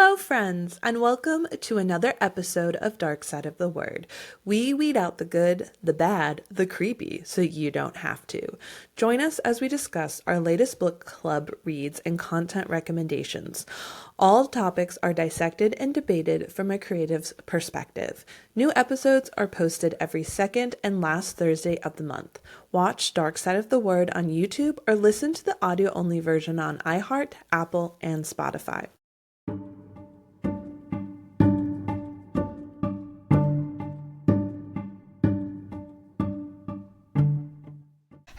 Hello, friends, and welcome to another episode of Dark Side of the Word. We weed out the good, the bad, the creepy, so you don't have to. Join us as we discuss our latest book club reads and content recommendations. All topics are dissected and debated from a creative's perspective. New episodes are posted every second and last Thursday of the month. Watch Dark Side of the Word on YouTube or listen to the audio-only version on iHeart, Apple, and Spotify.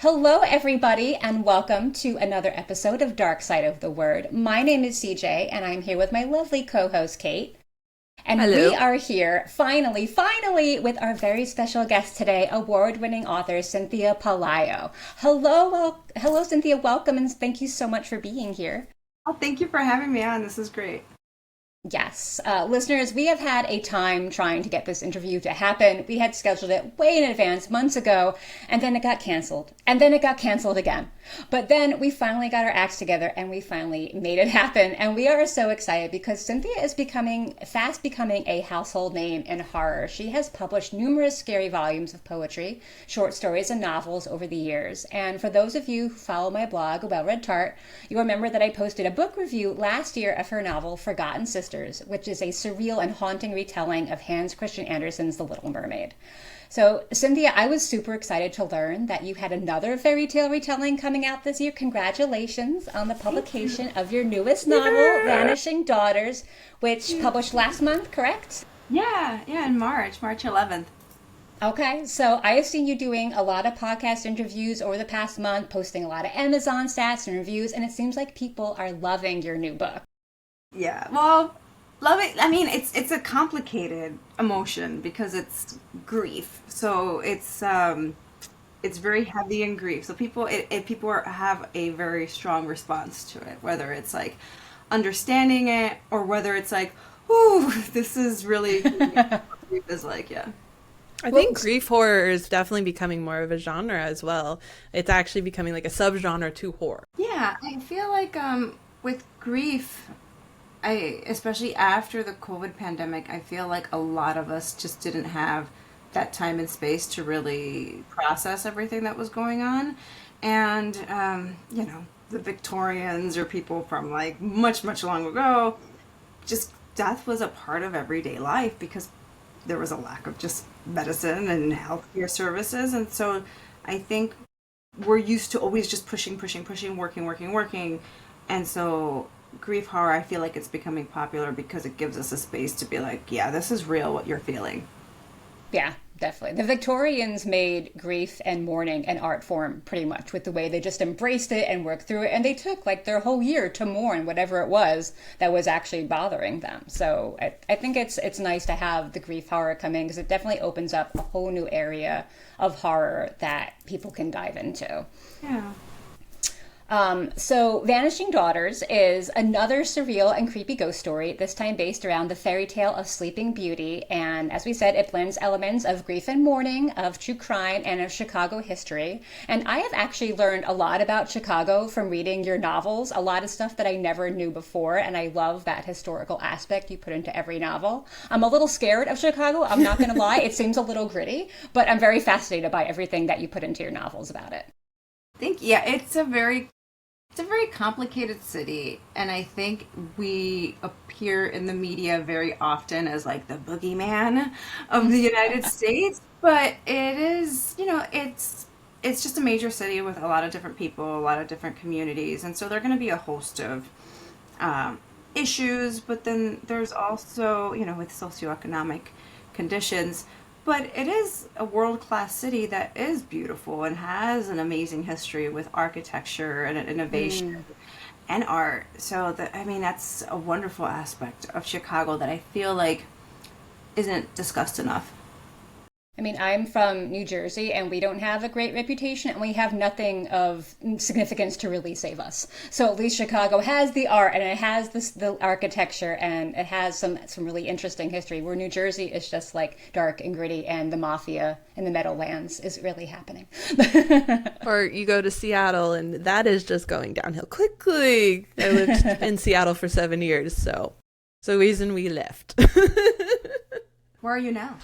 Hello, everybody, and welcome to another episode of Dark Side of the Word. My name is CJ, and I'm here with my lovely co-host, Kait. And Hello. We are here, finally, with our very special guest today, award-winning author, Cynthia Pelayo. Hello, Cynthia. Welcome, and thank you so much for being here. Oh, thank you for having me on. This is great. Yes. Listeners, we have had a time trying to get this interview to happen. We had scheduled it way in advance, months ago, and then it got canceled. And then it got canceled again. But then we finally got our acts together and we finally made it happen. And we are so excited because Cynthia is fast becoming a household name in horror. She has published numerous scary volumes of poetry, short stories, and novels over the years. And for those of you who follow my blog, Well Read Tart, you remember that I posted a book review last year of her novel, Forgotten Sisters, which is a surreal and haunting retelling of Hans Christian Andersen's The Little Mermaid. So, Cynthia, I was super excited to learn that you had another fairy tale retelling coming out this year. Congratulations on the publication of your newest novel, Vanishing Daughters, which published last month, correct? Yeah, in March 11th. Okay, so I have seen you doing a lot of podcast interviews over the past month, posting a lot of Amazon stats and reviews, and it seems like people are loving your new book. Yeah, well, love it. I mean, it's a complicated emotion because it's grief. So it's very heavy in grief. So people have a very strong response to it, whether it's like understanding it or whether it's like, ooh, this is really grief is like, yeah. I think grief horror is definitely becoming more of a genre as well. It's actually becoming like a subgenre to horror. Yeah, I feel like with grief, especially after the COVID pandemic, I feel like a lot of us just didn't have that time and space to really process everything that was going on. And, the Victorians or people from like much, much long ago, just death was a part of everyday life because there was a lack of just medicine and healthcare services. And so I think we're used to always just pushing, working. And so grief horror, I feel like it's becoming popular because it gives us a space to be like, yeah, this is real what you're feeling. Yeah, definitely. The Victorians made grief and mourning an art form pretty much with the way they just embraced it and worked through it. And they took like their whole year to mourn whatever it was that was actually bothering them. So I think it's nice to have the grief horror come in because it definitely opens up a whole new area of horror that people can dive into. Yeah. So Vanishing Daughters is another surreal and creepy ghost story, this time based around the fairy tale of Sleeping Beauty. And as we said, it blends elements of grief and mourning, of true crime, and of Chicago history. And I have actually learned a lot about Chicago from reading your novels, a lot of stuff that I never knew before. And I love that historical aspect you put into every novel. I'm a little scared of Chicago. I'm not going to lie. It seems a little gritty, but I'm very fascinated by everything that you put into your novels about it. It's a very complicated city, and I think we appear in the media very often as like the boogeyman of the United States, but it is, it's just a major city with a lot of different people, a lot of different communities, and so there are going to be a host of issues, but then there's also, with socioeconomic conditions. But it is a world-class city that is beautiful and has an amazing history with architecture and innovation and art. So that's a wonderful aspect of Chicago that I feel like isn't discussed enough. I mean, I'm from New Jersey and we don't have a great reputation and we have nothing of significance to really save us. So at least Chicago has the art and it has the architecture and it has some really interesting history, where New Jersey is just like dark and gritty and the mafia in the Meadowlands is really happening. Or you go to Seattle and that is just going downhill quickly. I lived in Seattle for 7 years, so So reason we left. Where are you now?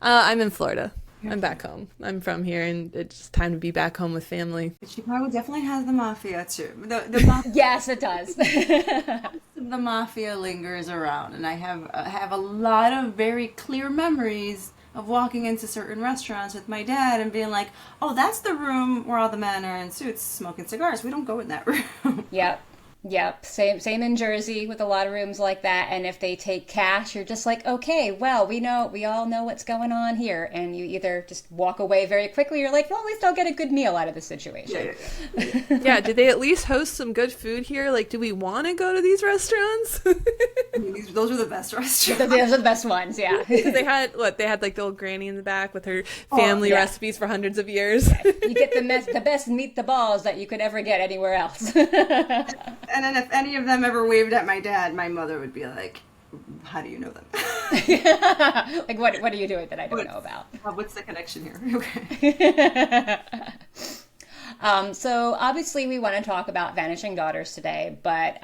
I'm in Florida. I'm back home. I'm from here, and it's time to be back home with family. Chicago definitely has the mafia too. The mafia, Yes, it does. the mafia lingers around, and I have a lot of very clear memories of walking into certain restaurants with my dad and being like, "Oh, that's the room where all the men are in suits smoking cigars. We don't go in that room." Yep. Yep. Same in Jersey with a lot of rooms like that. And if they take cash, you're just like, okay, well, we all know what's going on here. And you either just walk away very quickly, or you're like, well, at least I'll get a good meal out of the situation. Yeah, did they at least host some good food here? Like, do we want to go to these restaurants? Those are the best restaurants. Those are the best ones, yeah. They had like the old granny in the back with her family recipes for hundreds of years. You get the best meatballs that you could ever get anywhere else. And then if any of them ever waved at my dad, my mother would be like, "How do you know them?" Like, what are you doing that I don't know about? What's the connection here? Okay. So obviously we want to talk about Vanishing Daughters today, but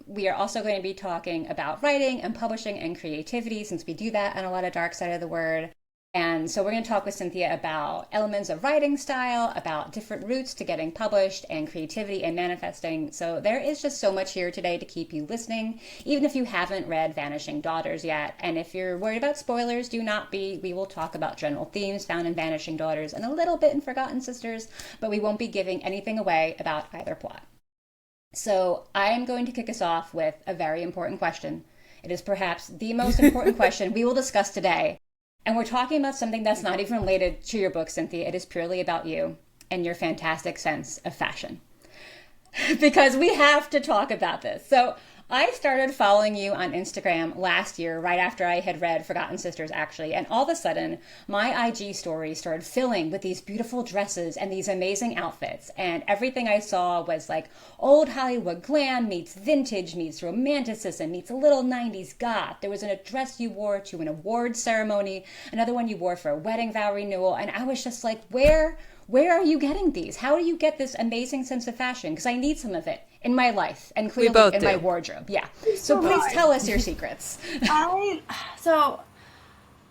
we are also going to be talking about writing and publishing and creativity, since we do that on a lot of Dark Side of the Word. And so we're going to talk with Cynthia about elements of writing style, about different routes to getting published, and creativity and manifesting. So there is just so much here today to keep you listening, even if you haven't read Vanishing Daughters yet. And if you're worried about spoilers, do not be. We will talk about general themes found in Vanishing Daughters and a little bit in Forgotten Sisters, but we won't be giving anything away about either plot. So I am going to kick us off with a very important question. It is perhaps the most important question we will discuss today. And we're talking about something that's not even related to your book, Cynthia. It is purely about you and your fantastic sense of fashion. Because we have to talk about this. So I started following you on Instagram last year, right after I had read Forgotten Sisters, actually. And all of a sudden, my IG stories started filling with these beautiful dresses and these amazing outfits. And everything I saw was like old Hollywood glam meets vintage meets romanticism meets a little 90s goth. There was a dress you wore to an award ceremony, another one you wore for a wedding vow renewal. And I was just like, where are you getting these? How do you get this amazing sense of fashion? Because I need some of it in my life and clearly in my wardrobe. Yeah. So please tell us your secrets.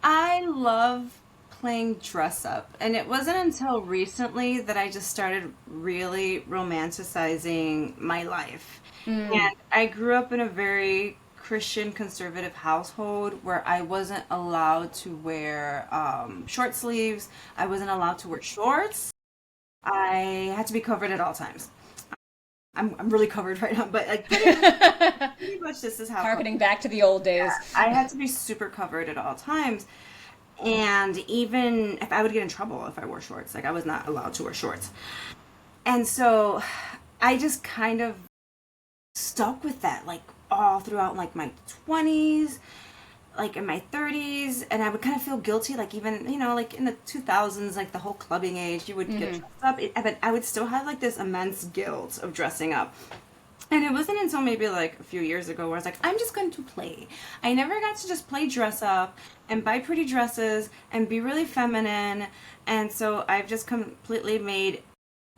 I love playing dress up, and it wasn't until recently that I just started really romanticizing my life. And I grew up in a very Christian conservative household where I wasn't allowed to wear short sleeves. I wasn't allowed to wear shorts. I had to be covered at all times. I'm really covered right now, but like pretty much this is how. Harkening back to the old days. Yeah, I had to be super covered at all times. And even if I would get in trouble if I wore shorts, like I was not allowed to wear shorts. And so I just kind of stuck with that, like all throughout like my 20s, like in my 30s, and I would kind of feel guilty, like even, like in the 2000s, like the whole clubbing age, you would get dressed up, but I would still have like this immense guilt of dressing up. And it wasn't until maybe like a few years ago where I was like, I'm just going to play. I never got to just play dress up and buy pretty dresses and be really feminine. And so I've just completely made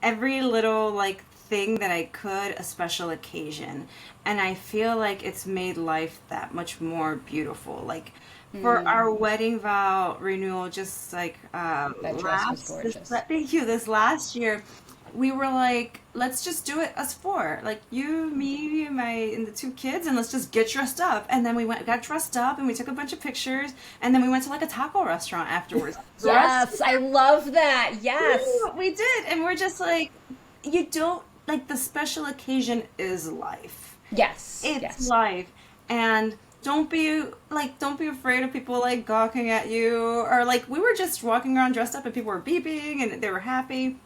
every little like thing that I could a special occasion. And I feel like it's made life that much more beautiful. Like for our wedding vow renewal, just like that dress was gorgeous. Thank you. This last year, we were like, let's just do it us four, like you, me, and the two kids, and let's just get dressed up. And then we got dressed up, and we took a bunch of pictures, and then we went to like a taco restaurant afterwards. Yes, I love that. Yes, we did, and we're just like, you don't like the special occasion is life. Yes, it's life, and don't be afraid of people like gawking at you, or like we were just walking around dressed up, and people were beeping, and they were happy.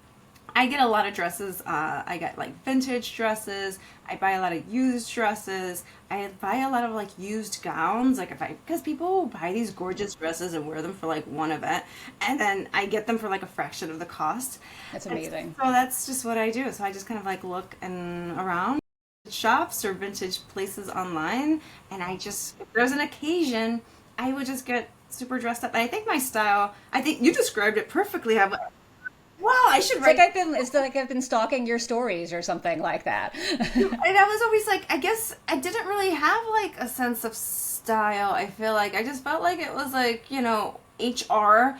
I get a lot of dresses. I get like vintage dresses. I buy a lot of used dresses. I buy a lot of like used gowns. Like because people buy these gorgeous dresses and wear them for like one event, and then I get them for like a fraction of the cost. That's amazing. So that's just what I do. So I just kind of like look around shops or vintage places online, and if there's an occasion, I would just get super dressed up. And I think my style, I think you described it perfectly. wow, I should It's write. like I've been stalking your stories or something like that. And I was always like, I guess I didn't really have like a sense of style. I feel like I just felt like it was like, HR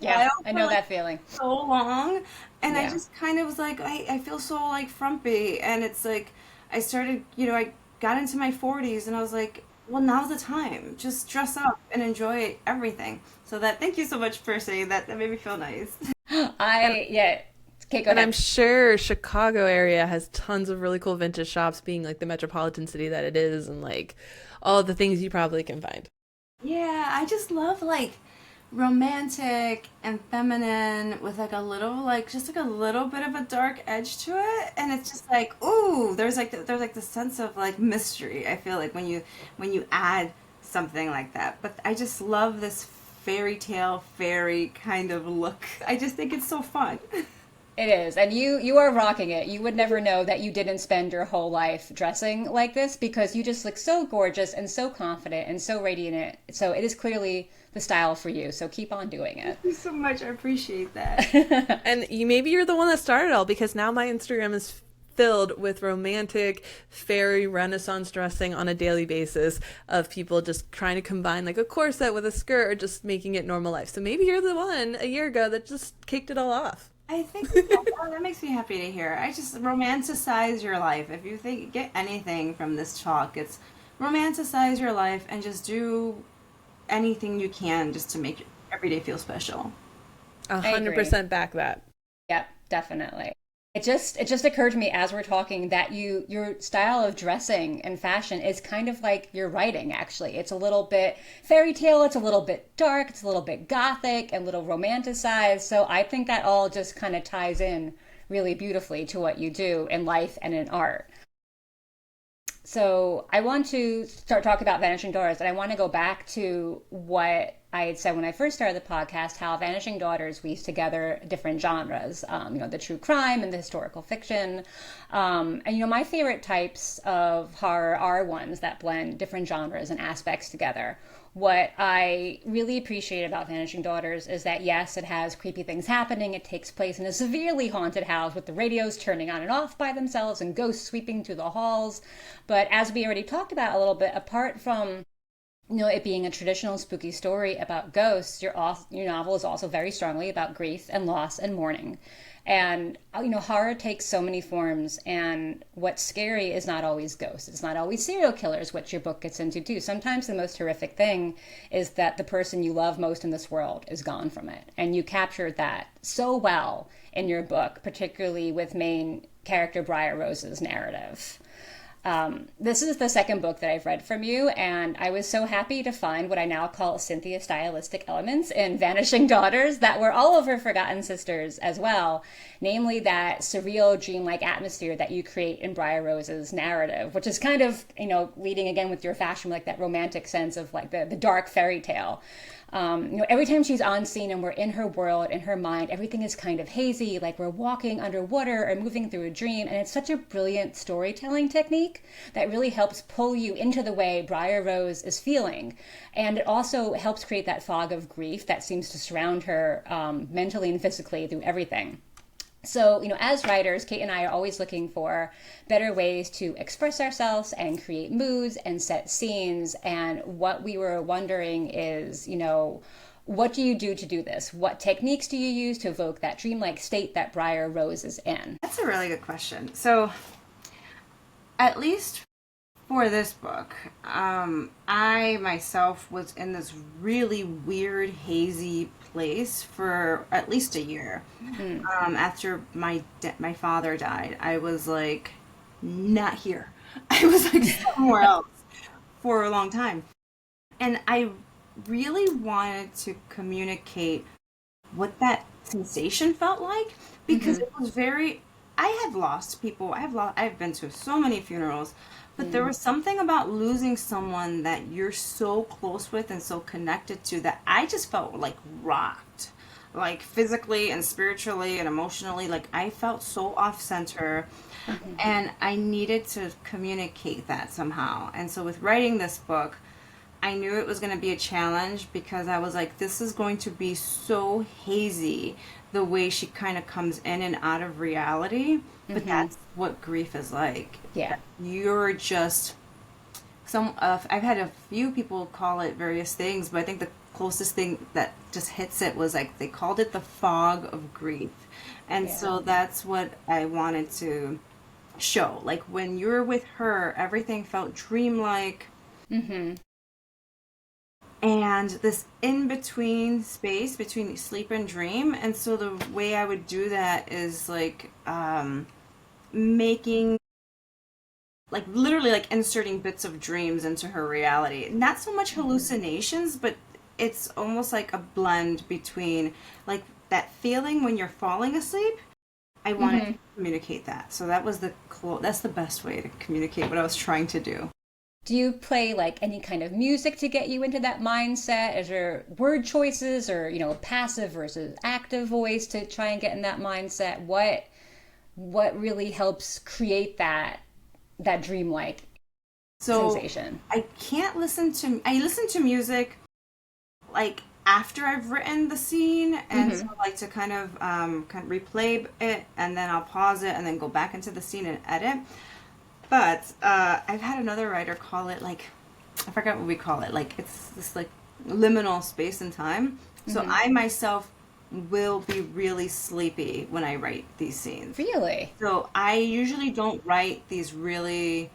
Yeah, style I for know like that feeling. so long. And I Yeah. just kind of was like, I feel so like frumpy. And it's like, I started, I got into my 40s and I was like, well, now's the time. Just dress up and enjoy everything. So thank you so much for saying that. That made me feel nice. And Yeah. Okay, go and I'm ahead. sure Chicago area has tons of really cool vintage shops, being like the metropolitan city that it is, and like all the things you probably can find. Yeah, I just love like romantic and feminine with like a little like just like a little bit of a dark edge to it, and it's just like ooh, there's like the sense of like mystery. I feel like when you add something like that. But I just love this fairy tale fairy kind of look. I just think it's so fun. It is. And you are rocking it. You would never know that you didn't spend your whole life dressing like this because you just look so gorgeous and so confident and so radiant. So it is clearly the style for you. So keep on doing Thank you so much. I appreciate that. it. And maybe you're the one that started it all, because now my Instagram is filled with romantic fairy renaissance dressing on a daily basis of people just trying to combine like a corset with a skirt or just making it normal life. So maybe you're the one a year ago that just kicked it all off. I think that makes me happy to hear. I just romanticize your life. If you think get anything from this talk, it's romanticize your life and just do anything you can just to make your every day feel special. A I hundred agree. percent back that. Yep, definitely. It just occurred to me as we're talking that your style of dressing and fashion is kind of like your writing actually. It's a little bit fairy tale, it's a little bit dark, it's a little bit gothic and a little romanticized. So I think that all just kind of ties in really beautifully to what you do in life and in art. So I want to start talking about Vanishing Daughters, and I want to go back to what I had said when I first started the podcast, how Vanishing Daughters weaves together different genres, the true crime and the historical fiction. And my favorite types of horror are ones that blend different genres and aspects together. What I really appreciate about Vanishing Daughters is that, yes, it has creepy things happening. It takes place in a severely haunted house with the radios turning on and off by themselves and ghosts sweeping through the halls. But as we already talked about a little bit, apart from it being a traditional spooky story about ghosts, your novel is also very strongly about grief and loss and mourning. And horror takes so many forms, and what's scary is not always ghosts. It's not always serial killers, which your book gets into too. Sometimes the most horrific thing is that the person you love most in this world is gone from it. And you captured that so well in your book, particularly with main character Briar Rose's narrative. This is the second book that I've read from you, and I was so happy to find what I now call Cynthia stylistic elements in Vanishing Daughters that were all over Forgotten Sisters as well, namely that surreal, dreamlike atmosphere that you create in Briar Rose's narrative, which is kind of, leading again with your fashion, like that romantic sense of like the dark fairy tale. Every time she's on scene and we're in her world, in her mind, everything is kind of hazy, like we're walking underwater or moving through a dream. And it's such a brilliant storytelling technique that really helps pull you into the way Briar Rose is feeling. And it also helps create that fog of grief that seems to surround her mentally and physically through everything. So, as writers, Kate and I are always looking for better ways to express ourselves and create moods and set scenes. And what we were wondering is, what do you do to do this? What techniques do you use to evoke that dreamlike state that Briar Rose is in? That's a really good question. So, at least for this book, I myself was in this really weird, hazy place for at least a year. After my father died, I was like not here. I was like somewhere else for a long time, and I really wanted to communicate what that sensation felt like because it was very. I have lost people. I've been to so many funerals, but there was something about losing someone that you're so close with and so connected to that I just felt like rocked, like physically and spiritually and emotionally. Like I felt so off center, and I needed to communicate that somehow. And so with writing this book, I knew it was going to be a challenge because I was like, this is going to be so hazy the way she kind of comes in and out of reality. But that's what grief is like. Yeah. You're just I've had a few people call it various things, but I think the closest thing that just hits it was like they called it the fog of grief. And Yeah. so that's what I wanted to show. Like when you're with her, everything felt dreamlike, and this in between space between sleep and dream. And so the way I would do that is like making, like literally like inserting bits of dreams into her reality. Not so much hallucinations, but it's almost like a blend between like that feeling when you're falling asleep. I wanted to communicate that. So that was that's the best way to communicate what I was trying to do. Do you play like any kind of music to get you into that mindset? Is there word choices or, passive versus active voice to try and get in that mindset? What really helps create that dreamlike So sensation? I listen to music like after I've written the scene, and so I like to kind of replay it, and then I'll pause it and then go back into the scene and edit. But I've had another writer call it like, I forgot what we call it. Like it's this like liminal space and time. So I myself will be really sleepy when I write these scenes. Really? So I usually don't write these really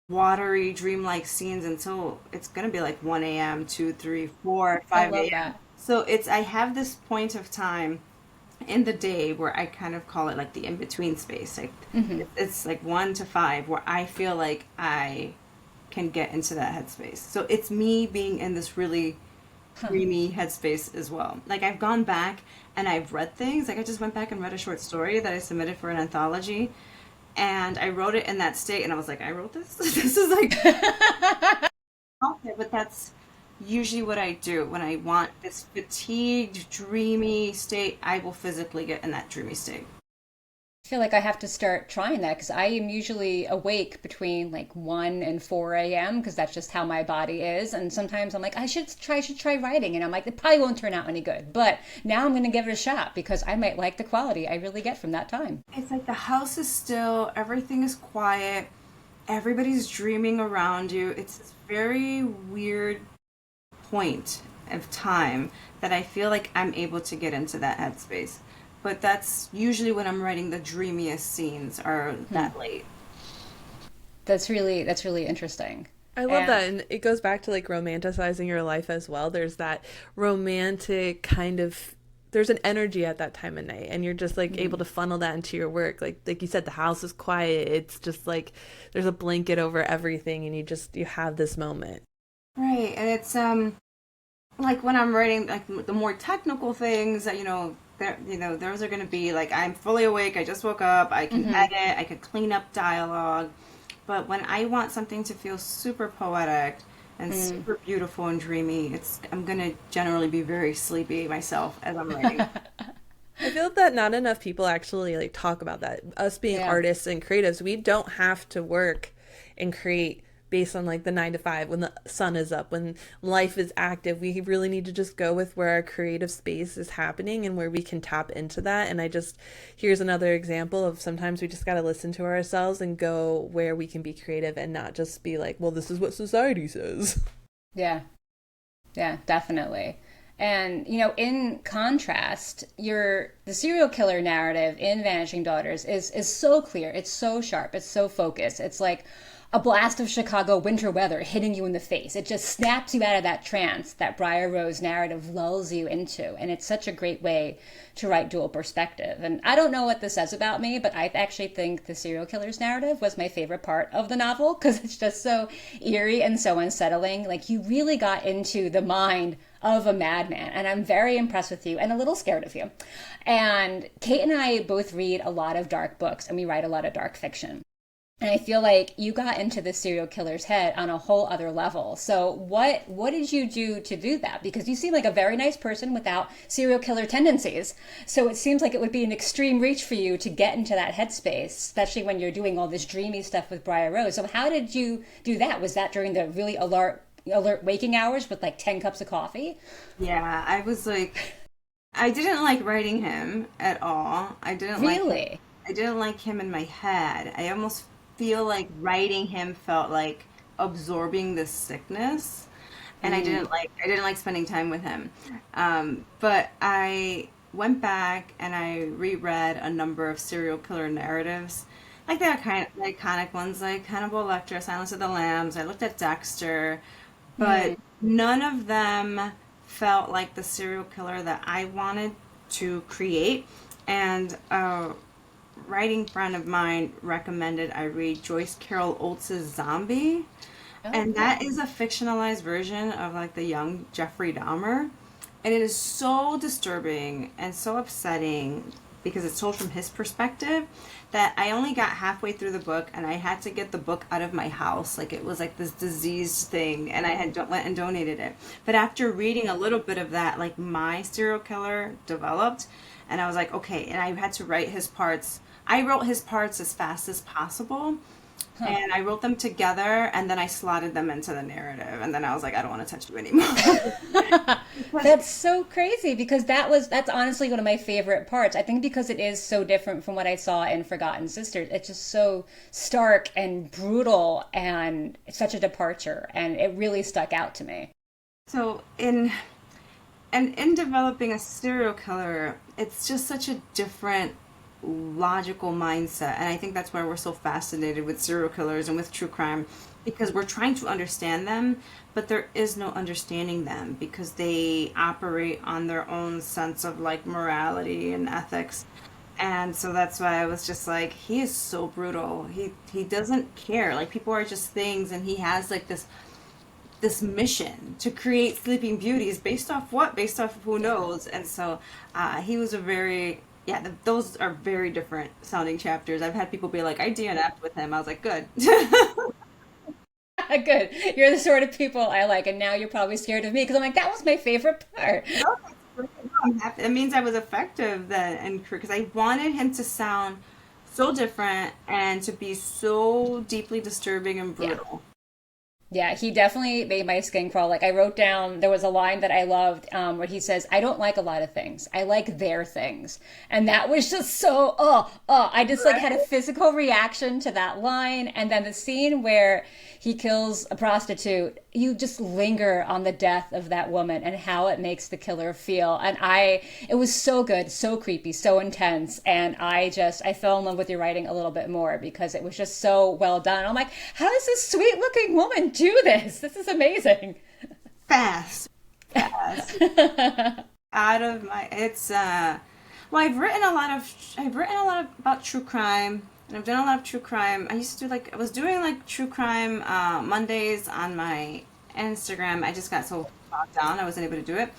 watery, dreamlike scenes until it's gonna be like 1 a.m., 2, 3, 4, I 5 love a.m. that. So I have this point of time in the day where I kind of call it like the in-between space. Like it's like 1 to 5 where I feel like I can get into that headspace. So it's me being in this really dreamy headspace as well. Like I've gone back and I've read things. Like I just went back and read a short story that I submitted for an anthology, and I wrote it in that state, and I was like, I wrote this. This is like, okay, but that's usually what I do when I want this fatigued, dreamy state. I will physically get in that dreamy state. I feel like I have to start trying that because I am usually awake between like 1 and 4 a.m. because that's just how my body is. And sometimes I'm like, I should try writing. And I'm like, it probably won't turn out any good. But now I'm going to give it a shot because I might like the quality I really get from that time. It's like the house is still, everything is quiet, everybody's dreaming around you. It's this very weird point of time that I feel like I'm able to get into that headspace. But that's usually when I'm writing the dreamiest scenes are that late. That's really interesting. I love And that. And it goes back to like romanticizing your life as well. There's that romantic kind of, there's an energy at that time of night, and you're just like able to funnel that into your work. Like you said, the house is quiet. It's just like there's a blanket over everything, and you have this moment. Right, and it's like when I'm writing like the more technical things that those are going to be like I'm fully awake, I just woke up, I can edit, I could clean up dialogue. But when I want something to feel super poetic and super beautiful and dreamy, I'm going to generally be very sleepy myself as I'm writing. I feel that not enough people actually like talk about that. Us being Yeah. artists and creatives, we don't have to work and create based on like the 9 to 5 when the sun is up, when life is active. We really need to just go with where our creative space is happening and where we can tap into that. And here's another example of sometimes we just got to listen to ourselves and go where we can be creative and not just be like, well, this is what society says. Yeah. Yeah, definitely. And in contrast, the serial killer narrative in Vanishing Daughters is so clear. It's so sharp. It's so focused. It's like a blast of Chicago winter weather hitting you in the face. It just snaps you out of that trance that Briar Rose narrative lulls you into. And it's such a great way to write dual perspective. And I don't know what this says about me, but I actually think the serial killer's narrative was my favorite part of the novel because it's just so eerie and so unsettling. Like you really got into the mind of a madman. And I'm very impressed with you and a little scared of you. And Kate and I both read a lot of dark books and we write a lot of dark fiction. And I feel like you got into the serial killer's head on a whole other level. So what did you do that? Because you seem like a very nice person without serial killer tendencies. So it seems like it would be an extreme reach for you to get into that headspace, especially when you're doing all this dreamy stuff with Briar Rose. So how did you do that? Was that during the really alert waking hours with like 10 cups of coffee? Yeah, I was like, I didn't like writing him at all. Really? I didn't like him in my head. I almost feel like writing him felt like absorbing this sickness, and Mm. I didn't like spending time with him. But I went back and I reread a number of serial killer narratives, like the iconic ones like Hannibal Lecter, Silence of the Lambs. I looked at Dexter, but Mm. none of them felt like the serial killer that I wanted to create. And writing friend of mine recommended I read Joyce Carol Oates' Zombie, Oh, and that is a fictionalized version of like the young Jeffrey Dahmer. And it is so disturbing and so upsetting because it's told from his perspective that I only got halfway through the book and I had to get the book out of my house. Like it was like this diseased thing and I had went and donated it. But after reading a little bit of that, like my serial killer developed and I was like, okay, and I had to write his parts. I wrote his parts as fast as possible huh. and I wrote them together and then I slotted them into the narrative and then I was like, I don't want to touch you anymore. Because That's so crazy because that's honestly one of my favorite parts. I think because it is so different from what I saw in Forgotten Sisters. It's just so stark and brutal and it's such a departure and it really stuck out to me. so in developing a serial killer, it's just such a different logical mindset. And I think that's why we're so fascinated with serial killers and with true crime because we're trying to understand them, but there is no understanding them because they operate on their own sense of like morality and ethics. And so that's why I was just like, he is so brutal. He doesn't care. Like people are just things and he has like this mission to create Sleeping Beauties based off what? Based off of who Yeah. knows? And so he was a very, yeah, those are very different sounding chapters. I've had people be like, I DNF'd with him. I was like, good. Good. You're the sort of people I like and now you're probably scared of me because I'm like that was my favorite part. No, that's great. No, I'm happy. It means I was effective then and because I wanted him to sound so different and to be so deeply disturbing and Yeah. brutal. Yeah, he definitely made my skin crawl. Like I wrote down, there was a line that I loved where he says, "I don't like a lot of things. I like their things," and that was just so. I just like had a physical reaction to that line, and then the scene where he kills a prostitute. You just linger on the death of that woman and how it makes the killer feel, and it was so good, so creepy, so intense, and I fell in love with your writing a little bit more because it was just so well done. I'm like, how does this sweet looking woman do this? This is amazing. Fast, fast. Out of my, it's well, I've written a lot about true crime, and I've done a lot of true crime. I used to do like I was doing like true crime Mondays on my Instagram. I just got so bogged down I wasn't able to do it.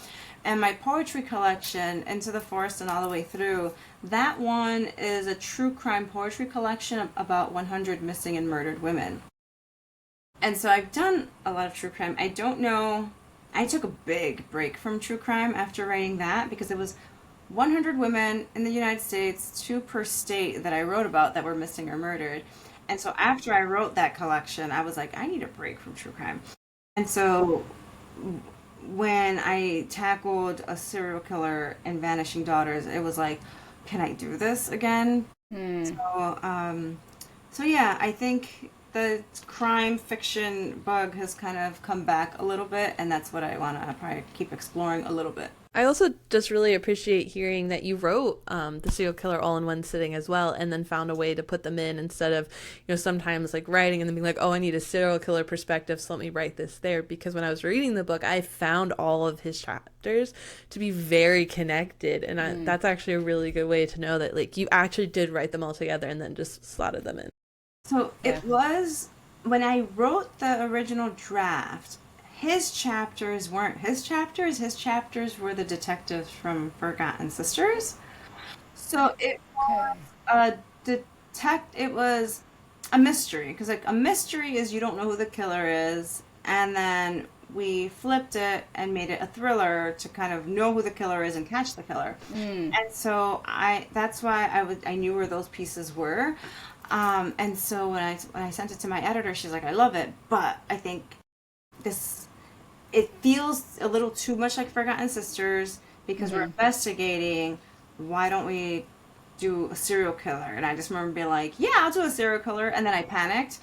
And my poetry collection, Into the Forest and All the Way Through, that one is a true crime poetry collection about 100 missing and murdered women. And so I've done a lot of true crime. I don't know. I took a big break from true crime after writing that because it was 100 women in the United States, two per state that I wrote about that were missing or murdered. And so after I wrote that collection, I was like, I need a break from true crime. And so when I tackled a serial killer in Vanishing Daughters, it was like, can I do this again? Hmm. So, so yeah, I think the crime fiction bug has kind of come back a little bit, and that's what I want to probably keep exploring a little bit. I also just really appreciate hearing that you wrote the serial killer all in one sitting as well, and then found a way to put them in instead of, sometimes like writing and then being like, oh, I need a serial killer perspective, so let me write this there. Because when I was reading the book, I found all of his chapters to be very connected, and that's actually a really good way to know that like you actually did write them all together and then just slotted them in. So Yeah. it was when I wrote the original draft, his chapters weren't his chapters. His chapters were the detectives from Forgotten Sisters. So it was Okay. a detect. It was. a mystery, because like a mystery is you don't know who the killer is, and then we flipped it and made it a thriller to kind of know who the killer is and catch the killer. And so that's why I knew where those pieces were. And so when I sent it to my editor, she's like, I love it, but I think this it feels a little too much like Forgotten Sisters because we're investigating. Why don't we do a serial killer? And I just remember being like, yeah, I'll do a serial killer. And then I panicked.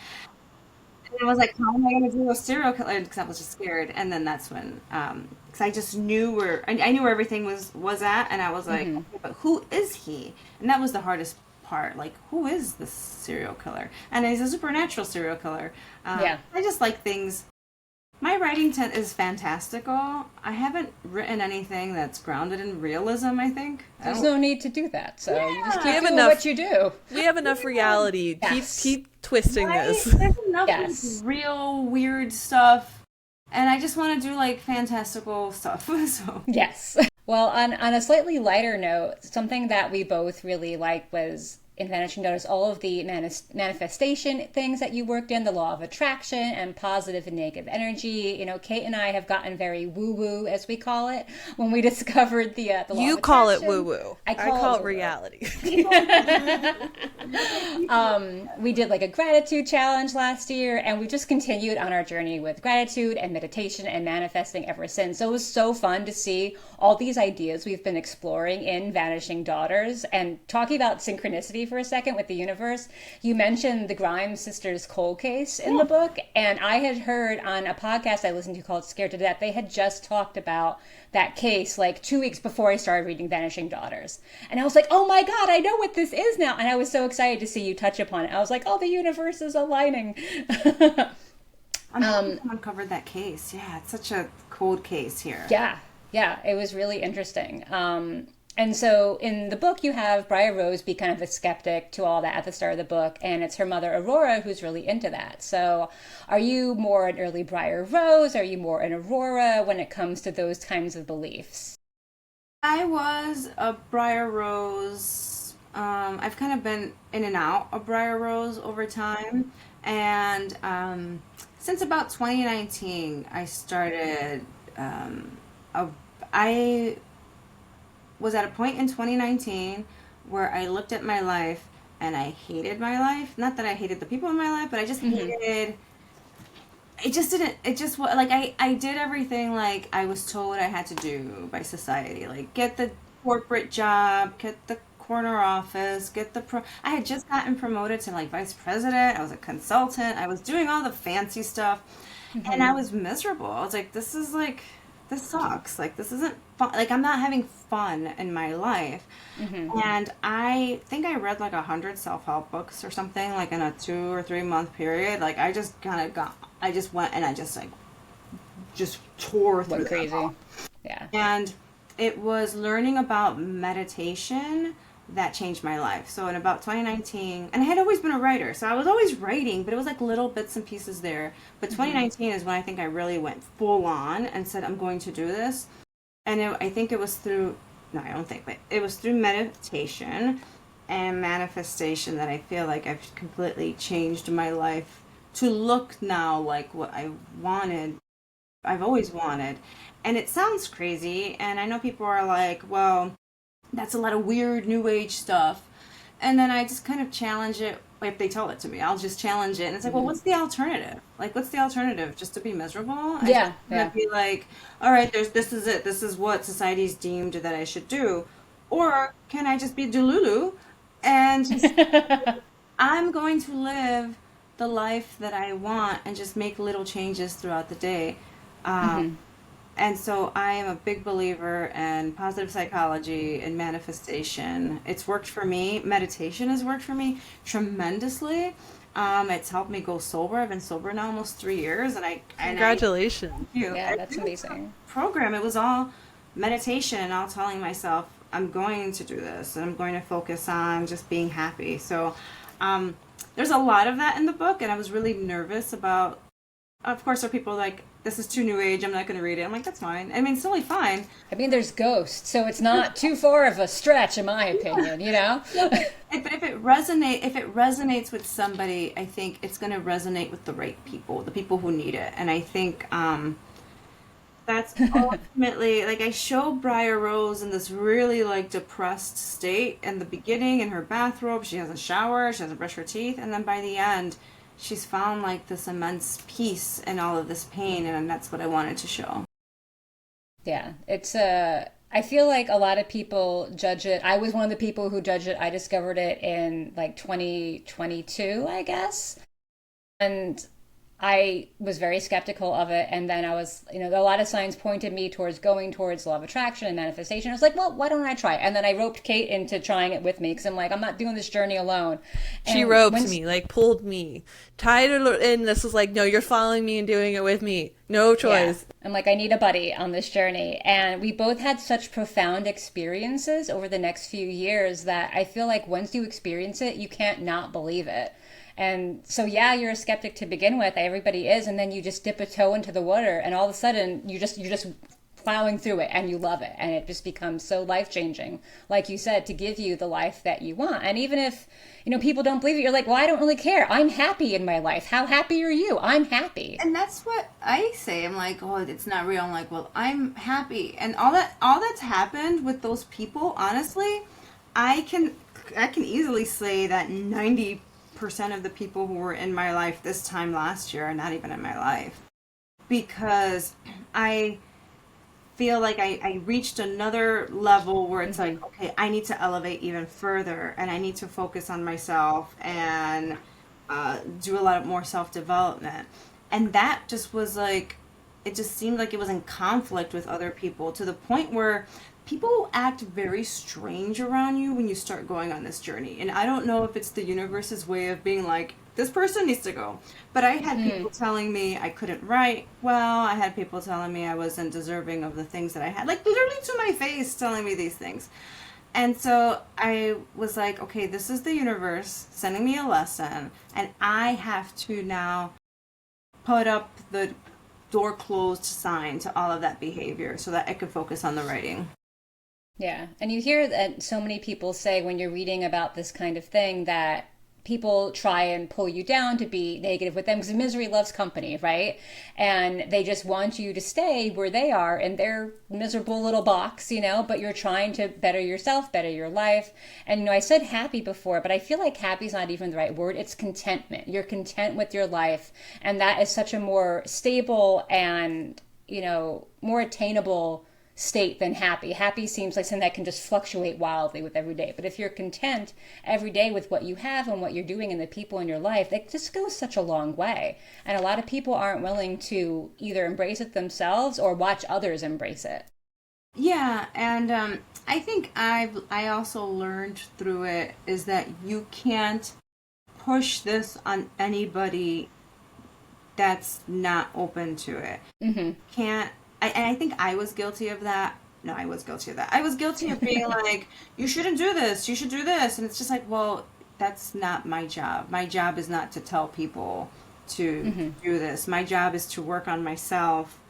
And I was like, how am I going to do a serial killer? Because I was just scared. And then that's when, because I just knew I knew where everything was at. And I was like, okay, but who is he? And that was the hardest part. Like, who is this serial killer? And he's a supernatural serial killer. Yeah. I just like things. My writing is fantastical. I haven't written anything that's grounded in realism, I think. There's no need to do that. So you just We keep have doing enough- what you do. We have enough reality. Yes. Keep twisting this. There's enough Yes. real weird stuff, and I just want to do like fantastical stuff. So Yes. Well, on a slightly lighter note, something that we both really liked was in Vanishing Daughters, all of the manifestation things that you worked in, the law of attraction and positive and negative energy. You know, Kate and I have gotten very woo-woo, as we call it, when we discovered the law You of call it attraction. woo-woo. I call it woo-woo. reality. We did like a gratitude challenge last year, and we just continued on our journey with gratitude and meditation and manifesting ever since. So it was so fun to see all these ideas we've been exploring in Vanishing Daughters. And talking about synchronicity for a second with the universe, you mentioned the Grimes sisters cold case in the book, and I had heard on a podcast I listened to called Scared to Death, they had just talked about that case like 2 weeks before I started reading Vanishing Daughters. And I was like, oh my God, I know what this is now. And I was so excited to see you touch upon it. I was like, oh, the universe is aligning. I'm happy someone covered that case. Yeah, it's such a cold case here. Yeah, it was really interesting. And so in the book, you have Briar Rose be kind of a skeptic to all that at the start of the book, and it's her mother, Aurora, who's really into that. So are you more an early Briar Rose? Are you more an Aurora when it comes to those kinds of beliefs? I was a Briar Rose. I've kind of been in and out of Briar Rose over time. And since about 2019, I started, I was at a point in 2019 where I looked at my life and I hated my life. Not that I hated the people in my life, but I just hated, I did everything like I was told I had to do by society. Like get the corporate job, get the corner office, I had just gotten promoted to like vice president. I was a consultant. I was doing all the fancy stuff and I was miserable. I was like, this sucks. Like, this isn't fun. Like, I'm not having fun in my life. And I think I read like 100 self-help books or something, like in a 2 or 3 month period. Like, I just went and I just tore through Went crazy. them all. Yeah. And it was learning about meditation that changed my life. So in about 2019, and I had always been a writer, so I was always writing, but it was like little bits and pieces there. But 2019 is when I think I really went full on and said, I'm going to do this. And I think it was through, no, I don't think, but it was through meditation and manifestation that I feel like I've completely changed my life to look now like what I wanted, I've always wanted. And it sounds crazy, and I know people are like, well, that's a lot of weird new age stuff. And then I just kind of challenge it. If they tell it to me, I'll just challenge it. And it's like, well, what's the alternative? Like, what's the alternative? Just to be miserable? Yeah. I'd be like, all right, this is it. This is what society's deemed that I should do. Or can I just be Delulu and just, I'm going to live the life that I want and just make little changes throughout the day. And so I am a big believer in positive psychology and manifestation. It's worked for me. Meditation has worked for me tremendously. It's helped me go sober. I've been sober now almost 3 years, Congratulations. Yeah, that's amazing. Program. It was all meditation, all telling myself I'm going to do this, and I'm going to focus on just being happy. So there's a lot of that in the book, and I was really nervous about. Of course, there are people like this is too new age. I'm not going to read it. I'm like, that's fine. I mean, it's totally fine. I mean, there's ghosts, so it's not too far of a stretch, in my opinion, you know? Yeah, but if it resonates with somebody, I think it's going to resonate with the right people, the people who need it. And I think that's ultimately like I show Briar Rose in this really like depressed state in the beginning in her bathrobe. She hasn't showered, she hasn't brushed her teeth, and then by the end, she's found like this immense peace in all of this pain, and that's what I wanted to show. Yeah, it's I feel like a lot of people judge it. I was one of the people who judged it. I discovered it in like 2022, I guess. And I was very skeptical of it. And then I was, you know, a lot of signs pointed me towards going towards law of attraction and manifestation. I was like, well, why don't I try? And then I roped Kait into trying it with me because I'm like, I'm not doing this journey alone. She And roped when me, like pulled me, tied her in. This was like, no, you're following me and doing it with me. No choice. Yeah. I'm like, I need a buddy on this journey. And we both had such profound experiences over the next few years that I feel like once you experience it, you can't not believe it. And so, yeah, you're a skeptic to begin with. Everybody is. And then you just dip a toe into the water and all of a sudden you're just plowing through it and you love it. And it just becomes so life changing, like you said, to give you the life that you want. And even if, you know, people don't believe it, you're like, well, I don't really care. I'm happy in my life. How happy are you? I'm happy. And that's what I say. I'm like, oh, it's not real. I'm like, well, I'm happy. And all that's happened with those people, honestly, I can easily say that 90% of the people who were in my life this time last year are not even in my life. Because I feel like I reached another level where it's like, okay, I need to elevate even further and I need to focus on myself and do a lot more self-development. And that just was like, it just seemed like it was in conflict with other people to the point where people act very strange around you when you start going on this journey. And I don't know if it's the universe's way of being like, this person needs to go. But I had people telling me I couldn't write well. I had people telling me I wasn't deserving of the things that I had, like literally to my face telling me these things. And so I was like, okay, this is the universe sending me a lesson. And I have to now put up the door closed sign to all of that behavior so that I could focus on the writing. Yeah. And you hear that so many people say when you're reading about this kind of thing that people try and pull you down to be negative with them because misery loves company, right? And they just want you to stay where they are in their miserable little box, you know, but you're trying to better yourself, better your life. And, you know, I said happy before, but I feel like happy is not even the right word. It's contentment. You're content with your life. And that is such a more stable and, you know, more attainable state than happy. Happy seems like something that can just fluctuate wildly with every day. But if you're content every day with what you have and what you're doing and the people in your life, that just goes such a long way. And a lot of people aren't willing to either embrace it themselves or watch others embrace it. Yeah, and I think I also learned through it is that you can't push this on anybody that's not open to it. Can't and I think I was guilty of that. No, I was guilty of that. I was guilty of being like, you shouldn't do this. You should do this. And it's just like, well, that's not my job. My job is not to tell people to do this. My job is to work on myself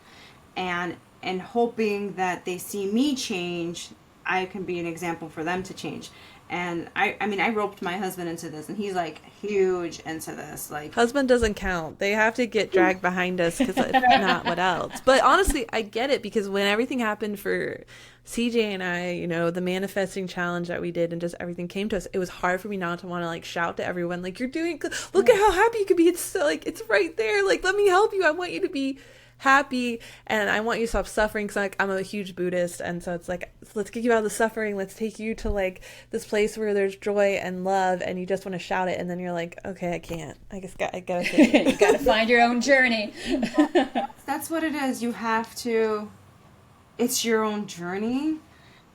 and hoping that they see me change, I can be an example for them to change. And I mean, I roped my husband into this, and he's like huge into this. Like, Husband doesn't count. They have to get dragged behind us because if not, what else? But honestly, I get it because when everything happened for CJ and I, you know, the manifesting challenge that we did and just everything came to us, it was hard for me not to want to like shout to everyone, like, you're doing good. Look at how happy you could be. It's so, like, it's right there. Like, let me help you. I want you to be happy and I want you to stop suffering because like I'm a huge Buddhist, and so it's like, let's get you out of the suffering, let's take you to like this place where there's joy and love, and you just want to shout it, and then you're like, okay, I can't, I gotta You gotta find your own journey. that's what it is. You have to, it's your own journey,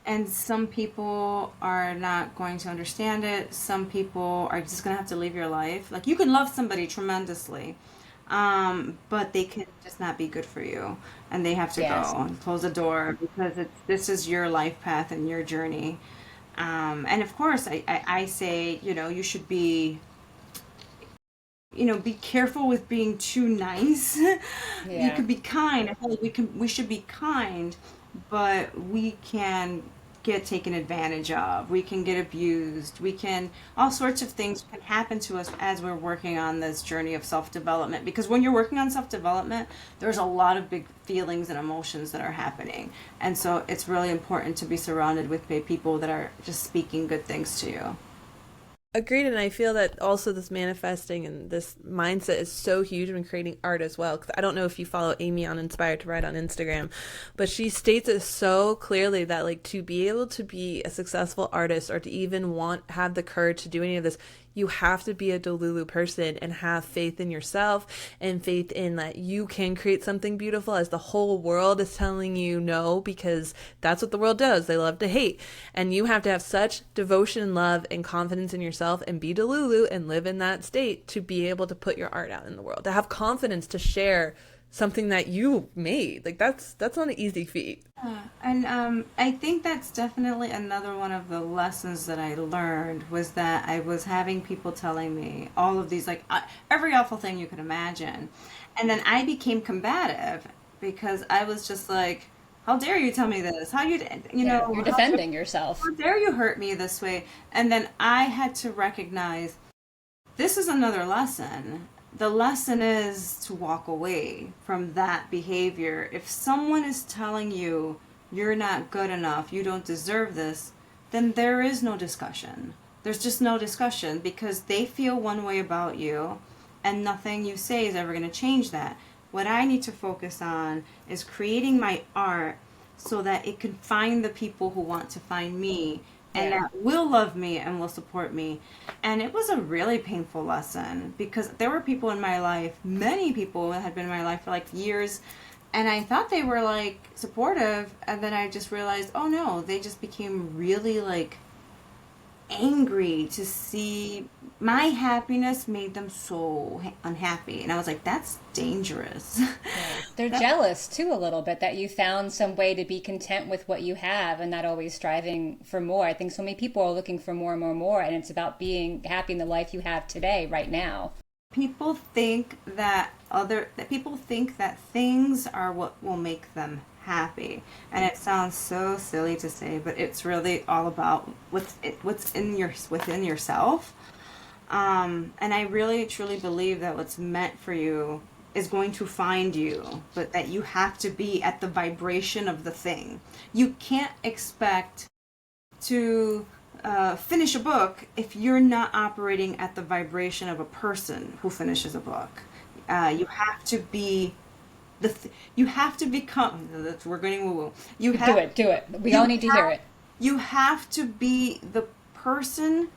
and some people are not going to understand it. Some people are just gonna have to live your life. Like, you can love somebody tremendously, but they can just not be good for you, and they have to Yes. go and close the door because this is your life path and your journey. And of course, I say, you know, you should be, be careful with being too nice. You Yeah. could be kind. I feel like we should be kind, but we can get taken advantage of. We can get abused. We can all sorts of things can happen to us as we're working on this journey of self-development. Because when you're working on self-development, there's a lot of big feelings and emotions that are happening. And so it's really important to be surrounded with people that are just speaking good things to you. Agreed, and I feel that also this manifesting and this mindset is so huge when creating art as well. Because I don't know if you follow Amy on Inspired to Write on Instagram, but she states it so clearly that like to be able to be a successful artist or to even have the courage to do any of this, you have to be a Delulu person and have faith in yourself and faith in that you can create something beautiful as the whole world is telling you no, because that's what the world does. They love to hate. And you have to have such devotion, love, and confidence in yourself and be Delulu and live in that state to be able to put your art out in the world, to have confidence to share something that you made. Like that's not an easy feat. And I think that's definitely another one of the lessons that I learned was that I was having people telling me all of these, like every awful thing you could imagine. And then I became combative because I was just like, how dare you tell me this? Yeah. You're defending yourself. how dare you hurt me this way? And then I had to recognize this is another lesson. The lesson is to walk away from that behavior. If someone is telling you you're not good enough, you don't deserve this, then there is no discussion. There's just no discussion because they feel one way about you and nothing you say is ever going to change that. What I need to focus on is creating my art so that it can find the people who want to find me and Yeah. that will love me and will support me. And it was a really painful lesson because there were people in my life, many people that had been in my life for like years, and I thought they were like supportive, and then I just realized, oh no, they just became really like angry to see my happiness made them so unhappy. And I was like, that's dangerous. Yeah. They're jealous too a little bit that you found some way to be content with what you have and not always striving for more. I think so many people are looking for more and more and more, and it's about being happy in the life you have today, right now. People think that things are what will make them happy, and it sounds so silly to say, but it's really all about what's within yourself. And I really truly believe that what's meant for you is going to find you, but that you have to be at the vibration of the thing. You can't expect to finish a book if you're not operating at the vibration of a person who finishes a book. You have to be you have to become. We're going woo woo. Do it. We You all need to hear it. you have to be the person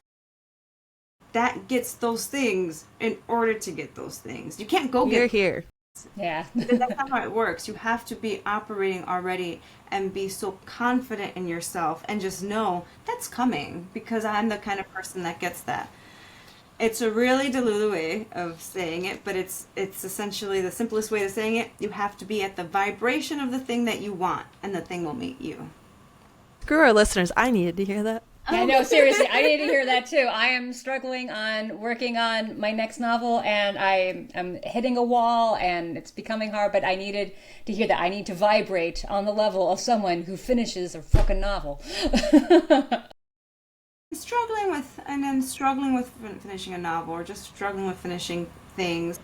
that gets those things in order to get those things. You can't go You're get here. Yeah. that's not how it works. You have to be operating already and be so confident in yourself and just know that's coming because I'm the kind of person that gets that. It's a really delulu way of saying it, but it's essentially the simplest way of saying it. You have to be at the vibration of the thing that you want, and the thing will meet you. Screw our listeners. I needed to hear that. I know, seriously, I need to hear that too. I am struggling on working on my next novel, and I'm hitting a wall, and it's becoming hard, but I needed to hear that. I need to vibrate on the level of someone who finishes a fucking novel. Struggling with finishing a novel or just struggling with finishing things,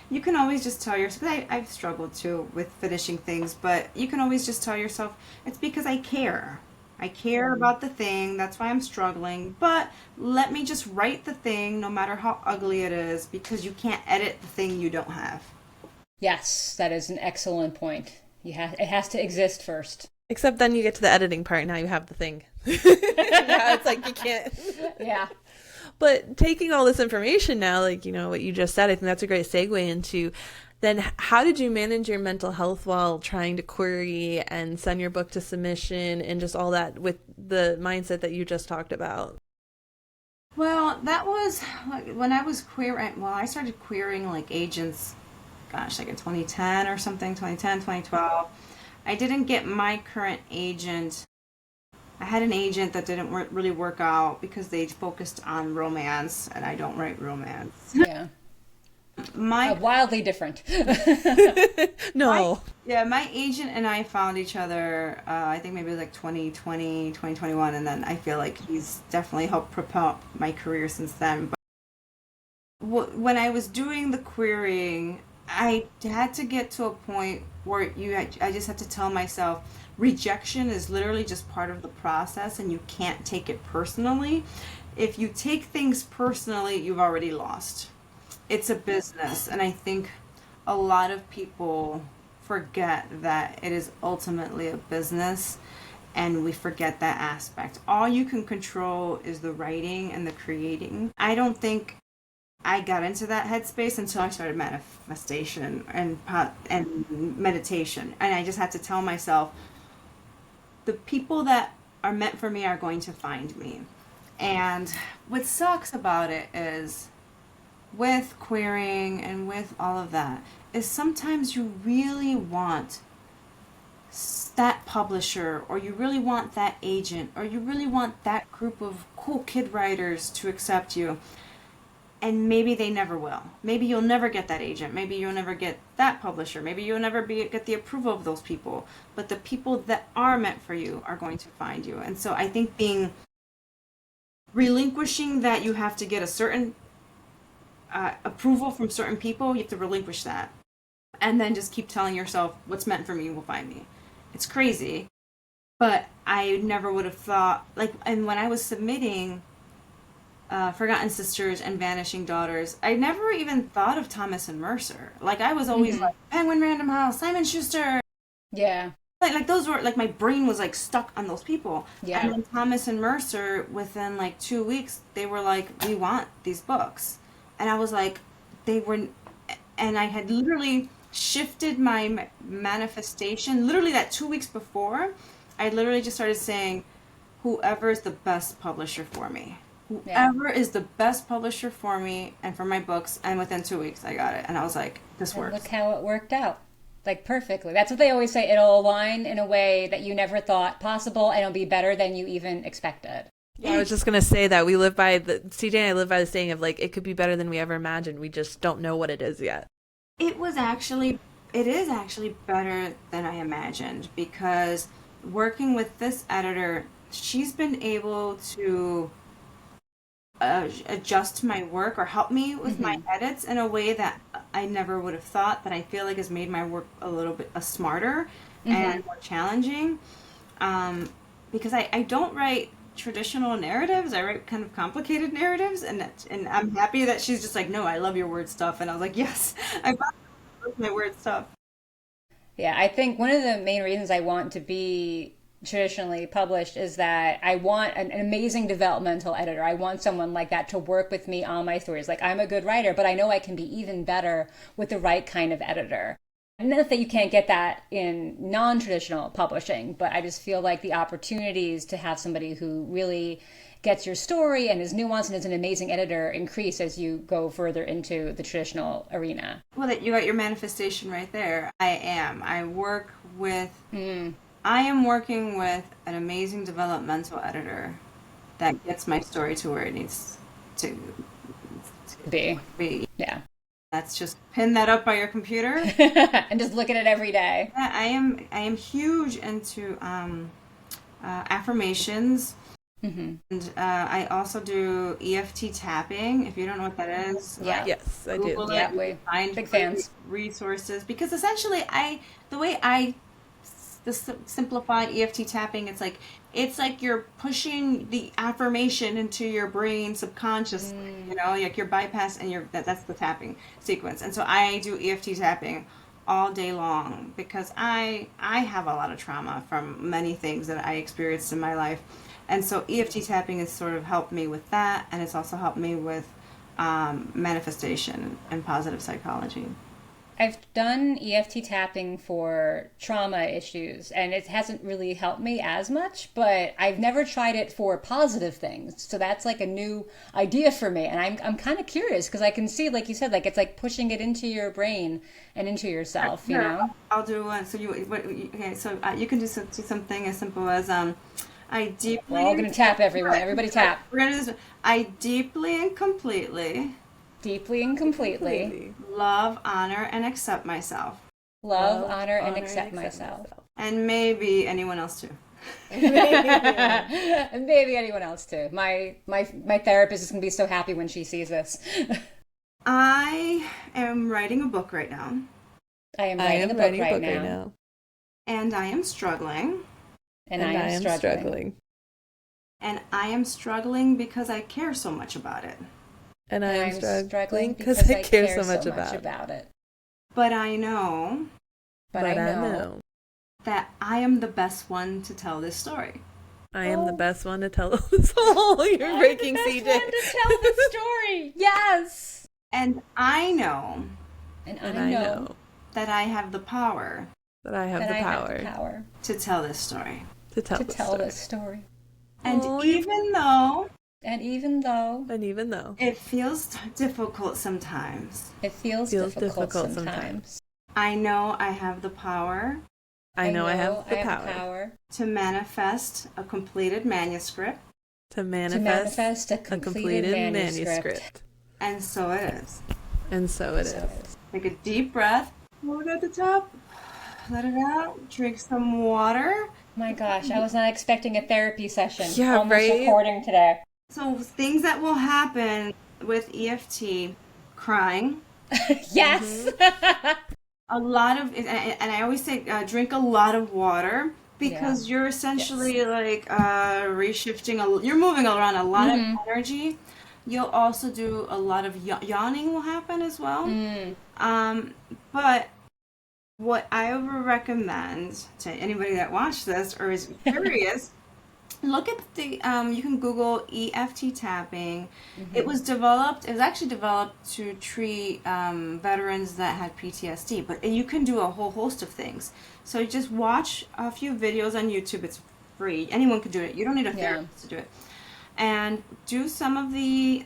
you can always just tell yourself, I've struggled too with finishing things, but you can always just tell yourself, it's because I care. I care about the thing, that's why I'm struggling, but let me just write the thing no matter how ugly it is because you can't edit the thing you don't have. Yes, that is an excellent point. It has to exist first. Except then you get to the editing part. Now you have the thing. Yeah, it's like you can't. Yeah. But taking all this information now, like, what you just said, I think that's a great segue into then how did you manage your mental health while trying to query and send your book to submission and just all that with the mindset that you just talked about? Well, that was like when I was queer. Well, I started querying like agents, gosh, like in 2010 or something, 2010, 2012. I didn't get my current agent. I had an agent that didn't really work out because they focused on romance, and I don't write romance. Yeah. My Wildly different. No. my agent and I found each other, I think maybe it was like 2020, 2021, and then I feel like he's definitely helped propel my career since then. But when I was doing the querying, I had to get to a point where I just had to tell myself rejection is literally just part of the process and you can't take it personally. If you take things personally, you've already lost. It's a business, and I think a lot of people forget that it is ultimately a business, and we forget that aspect. All you can control is the writing and the creating. I don't think I got into that headspace until I started manifestation and meditation, and I just had to tell myself the people that are meant for me are going to find me. And what sucks about it is with querying and with all of that is sometimes you really want that publisher, or you really want that agent, or you really want that group of cool kid writers to accept you, and maybe they never will. Maybe you'll never get that agent, maybe you'll never get that publisher, maybe you'll never get the approval of those people, but the people that are meant for you are going to find you. And so I think being relinquishing that you have to get a certain approval from certain people, you have to relinquish that. And then just keep telling yourself, what's meant for me will find me. It's crazy. But I never would have thought, like, and when I was submitting Forgotten Sisters and Vanishing Daughters, I never even thought of Thomas and Mercer. Like, I was always like, Penguin Random House, Simon Schuster. Yeah. Like those were, like, my brain was, like, stuck on those people. Yeah. And then Thomas and Mercer, within, like, 2 weeks, they were like, we want these books. And I was like, they were, and I had literally shifted my manifestation. Literally that 2 weeks before, I literally just started saying, whoever is the best publisher for me. Whoever is the best publisher for me and for my books. And within 2 weeks, I got it. And I was like, this works. Look how it worked out. Like perfectly. That's what they always say. It'll align in a way that you never thought possible, and it'll be better than you even expected. I was just going to say that we live by CJ and I live by the saying of, like, it could be better than we ever imagined. We just don't know what it is yet. It is actually better than I imagined, because working with this editor, she's been able to adjust my work or help me with my edits in a way that I never would have thought, that I feel like has made my work a little bit smarter and more challenging. Because I don't write traditional narratives. I write kind of complicated narratives, and I'm happy that she's just like, no, I love your word stuff. And I was like, yes, I love my word stuff. Yeah, I think one of the main reasons I want to be traditionally published is that I want an amazing developmental editor. I want someone like that to work with me on my stories. Like, I'm a good writer, but I know I can be even better with the right kind of editor. And not that you can't get that in non-traditional publishing, but I just feel like the opportunities to have somebody who really gets your story and is nuanced and is an amazing editor increase as you go further into the traditional arena. Well, that you got your manifestation right there. I am working with an amazing developmental editor that gets my story to where it needs to be. Yeah. Let's just pin that up by your computer. And just look at it every day. Yeah, I am huge into affirmations. And I also do EFT tapping. If you don't know what that is, Yes, I do. Google Yeah, it. we Find big fans. resources, because essentially the way I simplify EFT tapping, it's like you're pushing the affirmation into your brain subconsciously, like your bypass, and that's the tapping sequence. And so I do EFT tapping all day long, because I have a lot of trauma from many things that I experienced in my life. And so EFT tapping has sort of helped me with that, and it's also helped me with manifestation and positive psychology. I've done EFT tapping for trauma issues, and it hasn't really helped me as much, but I've never tried it for positive things. So that's like a new idea for me. And I'm kind of curious, because I can see, like you said, like it's like pushing it into your brain and into yourself, you know? I'll do one. So you can do something as simple as We're all going to tap, everyone. Everybody tap. We're going to do this. I deeply and completely Deeply and completely. Completely. love, honor, and accept myself. Love, Love, honor, and honor, accept myself. And maybe anyone else too. And maybe anyone else too. My therapist is gonna be so happy when she sees this. I am writing a book right now, I am I writing am a book writing a right book right now, now. and I am struggling. and I am struggling. And I am struggling because I care so much about it. And I And am I'm struggling because I care so much about it. it. But I know But I know that I am the best one to tell this story. I am the best one to tell this whole. You're breaking I'm the CJ. best one to tell the story. Yes. And I know And And I know that I have the power that I have that the I power have the power to tell this story. to tell to the tell story. this story. And Oh, you- even though And even though And even though it feels difficult sometimes, it feels difficult sometimes, I know I have the power I know I have the power power to manifest a completed manuscript, to to manifest manifest a a completed manuscript. and so it is. And so it So is. Take a deep breath, hold it at the top, let it out, drink some water. My gosh, I was not expecting a therapy session. Yeah, Almost right? recording today. So things that will happen with EFT, crying, Yes. a lot of, and I always say drink a lot of water because you're essentially like reshifting, you're moving around a lot of energy. You'll also do a lot of yawning will happen as well. But what I would recommend to anybody that watched this or is curious, look at the, you can Google EFT tapping. It was actually developed to treat veterans that had PTSD, but you can do a whole host of things. So just watch a few videos on YouTube. It's free. Anyone can do it. You don't need a therapist to do it. And do some of the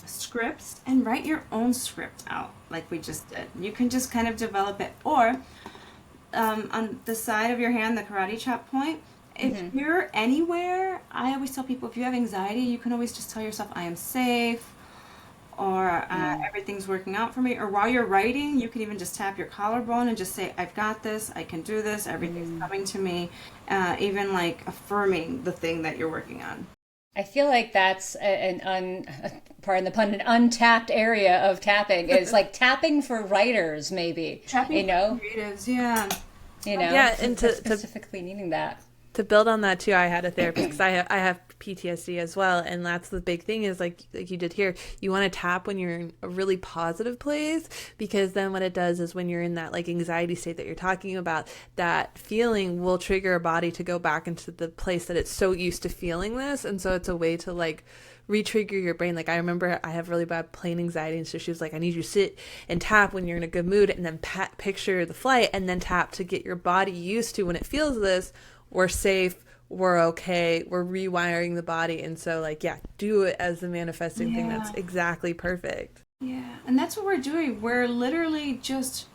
scripts and write your own script out like we just did. You can just kind of develop it. Or on the side of your hand, the karate chop point, if you're anywhere, I always tell people if you have anxiety, you can always just tell yourself, I am safe, or everything's working out for me. Or while you're writing, you can even just tap your collarbone and just say, I've got this, I can do this, everything's coming to me. Even like affirming the thing that you're working on. I feel like that's pardon the pun, an untapped area of tapping. It's like tapping for writers, maybe. Tapping you know, creatives, yeah. Yeah, and to specifically needing that. To build on that too, I had a therapist because I have PTSD as well, and that's the big thing is like you did here. You want to tap when you're in a really positive place, because then what it does is when you're in that like anxiety state that you're talking about, that feeling will trigger a body to go back into the place that it's so used to feeling this, and so it's a way to like re-trigger your brain. Like I remember I have really bad plane anxiety, and so she was like, I need you to sit and tap when you're in a good mood, and then picture the flight, and then tap to get your body used to when it feels this. We're safe, we're okay, we're rewiring the body. And so like, yeah, do it as the manifesting thing. That's exactly perfect. Yeah, and that's what we're doing. We're literally just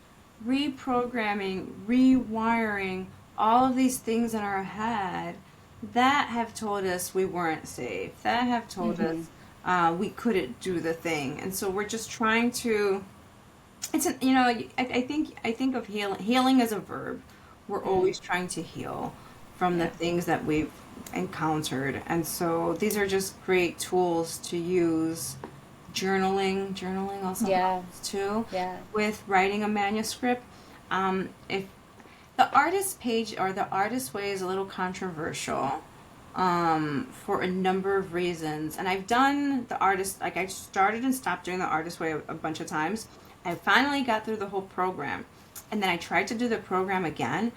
reprogramming, rewiring all of these things in our head that have told us we weren't safe, that have told us we couldn't do the thing. And so we're just trying to, I think of healing as a verb. We're always trying to heal from the things that we've encountered. And so these are just great tools to use. Journaling also helps too. Yeah. With writing a manuscript. If the artist page or the artist way is a little controversial for a number of reasons. And I've done the artist, like I started and stopped doing the artist way a bunch of times. I finally got through the whole program. And then I tried to do the program again,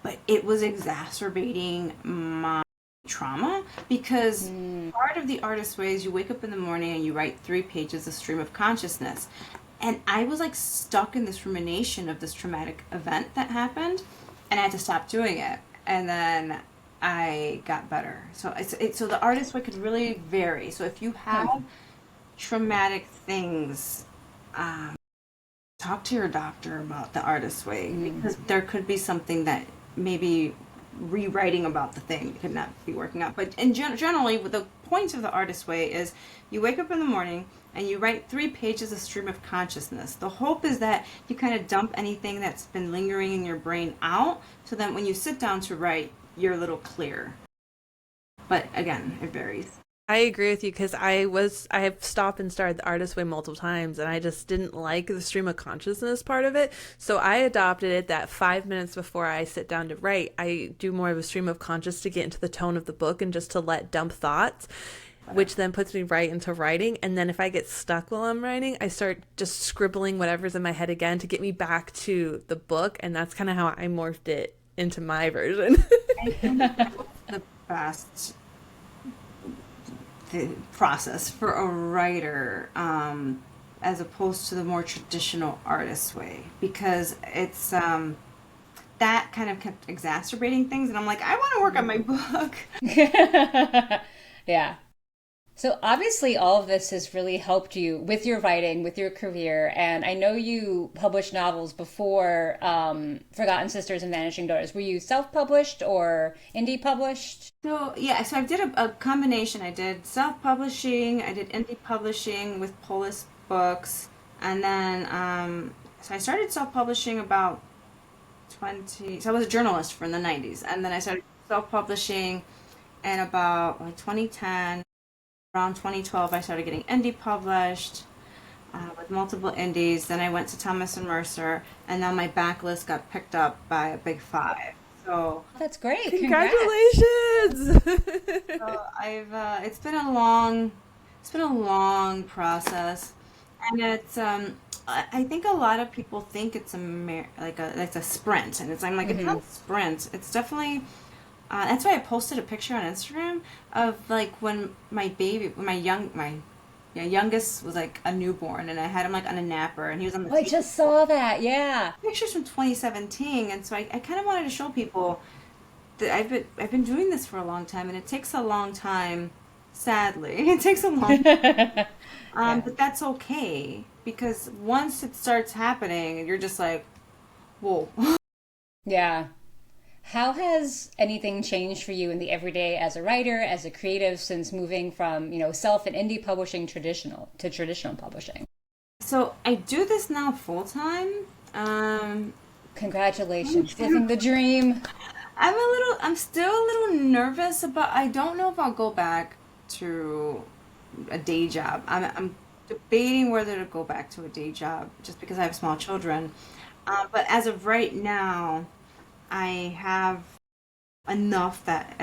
but it was exacerbating my trauma because part of the artist way is you wake up in the morning and you write 3 pages of stream of consciousness. And I was like stuck in this rumination of this traumatic event that happened, and I had to stop doing it. And then I got better. So so the artist way could really vary. So if you have traumatic things, talk to your doctor about the artist way, because there could be something that maybe rewriting about the thing could not be working out. But generally, the point of the artist way is you wake up in the morning and you write 3 pages of stream of consciousness. The hope is that you kind of dump anything that's been lingering in your brain out, so that when you sit down to write, you're a little clear. But again, it varies. I agree with you because I have stopped and started the artist way multiple times and I just didn't like the stream of consciousness part of it. So I adopted it that 5 minutes before I sit down to write, I do more of a stream of conscious to get into the tone of the book and just to let dump thoughts, which then puts me right into writing. And then if I get stuck while I'm writing, I start just scribbling whatever's in my head again to get me back to the book. And that's kind of how I morphed it into my version. I think that's the best the process for a writer, as opposed to the more traditional artist way, because it's that kind of kept exacerbating things, and I'm like, I want to work on my book. Yeah. So obviously all of this has really helped you with your writing, with your career. And I know you published novels before Forgotten Sisters and Vanishing Daughters. Were you self-published or indie published? So yeah, so I did a combination. I did self-publishing, I did indie publishing with Polis Books, and then so I started self-publishing about 20. So I was a journalist from the 90s, and then I started self-publishing in about like 2010. Around 2012, I started getting indie published with multiple indies. Then I went to Thomas and Mercer, and now my backlist got picked up by a big 5. So That's great. Congratulations! I've it's been a long process, and it's I think a lot of people think it's it's a sprint, and I'm like, it's not a sprint. It's definitely. That's why I posted a picture on Instagram of like when my youngest was like a newborn, and I had him like on a napper, and he was on the. I just saw that. Yeah. Pictures from 2017, and so I kind of wanted to show people that I've been doing this for a long time, and it takes a long time. Sadly, it takes a long time. But that's okay, because once it starts happening, you're just like, whoa. Yeah. How has anything changed for you in the everyday as a writer, as a creative, since moving from, self and indie publishing traditional publishing? So I do this now full time. Congratulations, living the dream. I'm still a little nervous about, I don't know if I'll go back to a day job. I'm debating whether to go back to a day job just because I have small children. But as of right now, I have enough that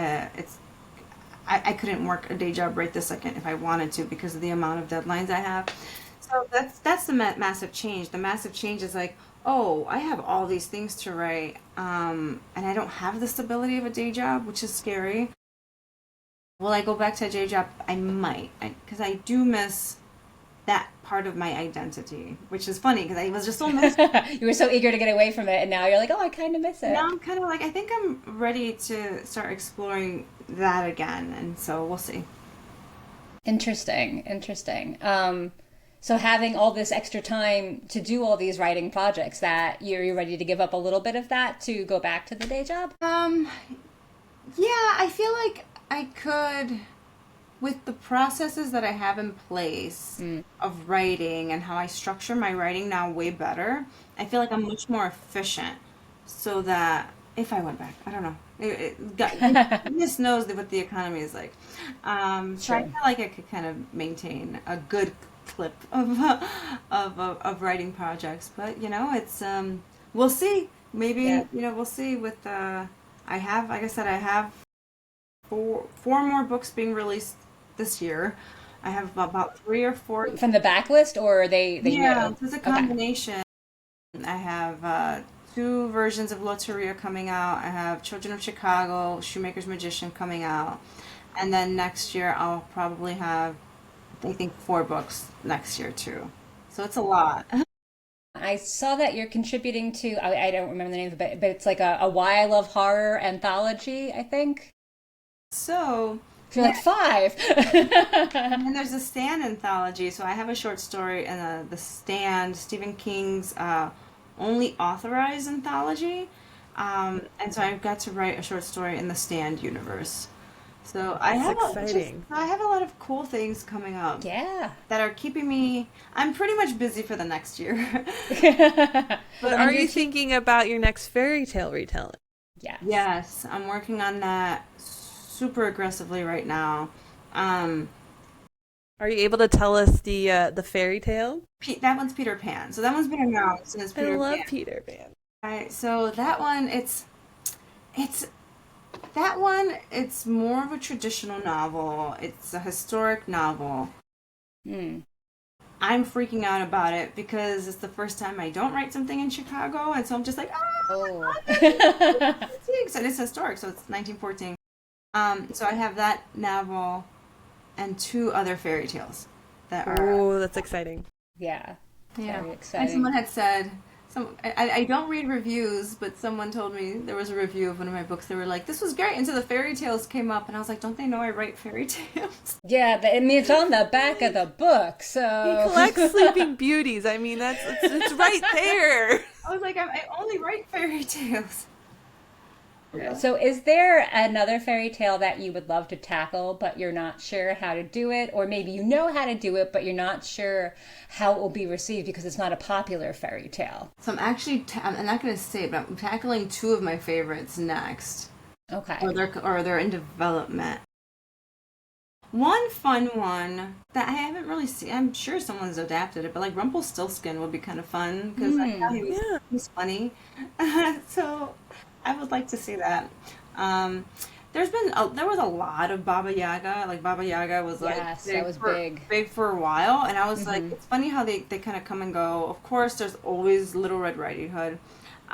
I couldn't work a day job right this second if I wanted to, because of the amount of deadlines I have. So that's the massive change. The massive change is like, oh, I have all these things to write, and I don't have the stability of a day job, which is scary. Will I go back to a day job? I might, because I do miss that part of my identity, which is funny because I was just so miss. You were so eager to get away from it, and now you're like, oh, I kind of miss it. Now I'm kind of like, I think I'm ready to start exploring that again, and so we'll see. Interesting. So having all this extra time to do all these writing projects, that you're ready to give up a little bit of that to go back to the day job? Yeah, I feel like I could, with the processes that I have in place of writing and how I structure my writing now way better, I feel like I'm much more efficient, so that if I went back, I don't know. Goodness knows what the economy is like. So I feel like I could kind of maintain a good clip of writing projects, but it's we'll see. Maybe we'll see. With I have, like I said, I have four more books being released this year. I have about 3 or 4 from the backlist, or they yeah, it's a combination. Okay. I have 2 versions of Loteria coming out. I have Children of Chicago, Shoemaker's Magician coming out, and then next year I'll probably have, I think, 4 books next year too. So it's a lot. I saw that you're contributing to, I don't remember the name of it, but it's like a Why I Love Horror anthology, I think. So you're like 5. And then there's a Stand anthology. So I have a short story in the Stand, Stephen King's only authorized anthology. And so I got to write a short story in the Stand universe. So That's exciting. I have a lot of cool things coming up Yeah. that are keeping me. I'm pretty much busy for the next year. But And are you're you thinking about your next fairy tale retelling? Yes. Yes, I'm working on that super aggressively right now. Um, Are you able to tell us the fairy tale? That one's Peter Pan. So that one's been announced as I Peter love Pan. Peter Pan. Right. So that one, it's that one. It's more of a traditional novel. It's a historic novel. Hmm. I'm freaking out about it because it's the first time I don't write something in Chicago, and so I'm just like, Oh. and it's historic, so it's 1914. So I have that novel and two other fairy tales that are, Oh, that's exciting. Yeah. yeah. Very And someone exciting. had said, I don't read reviews, but someone told me there was a review of one of my books. They were like, "This was great," until the fairy tales came up, and I was like, "Don't they know I write fairy tales?" Yeah, I mean, it's on the back of the book, He so. collects Sleeping Beauties. I mean, it's right there. I was like, I only write fairy tales. So, is there another fairy tale that you would love to tackle, but you're not sure how to do it? Or maybe you know how to do it, but you're not sure how it will be received because it's not a popular fairy tale? So I'm actually, I'm not going to say it, but I'm tackling two of my favorites next, Okay. or they're in development. One fun one that I haven't really seen. I'm sure someone's adapted it, but like Rumpelstiltskin would be kind of fun because I thought Yeah. he's funny. So I would like to see that. Um, there was a lot of Baba Yaga. Like Baba Yaga was like Yes, that was big. big for a while, and I was like, it's funny how they kind of come and go. Of course, there's always Little Red Riding Hood.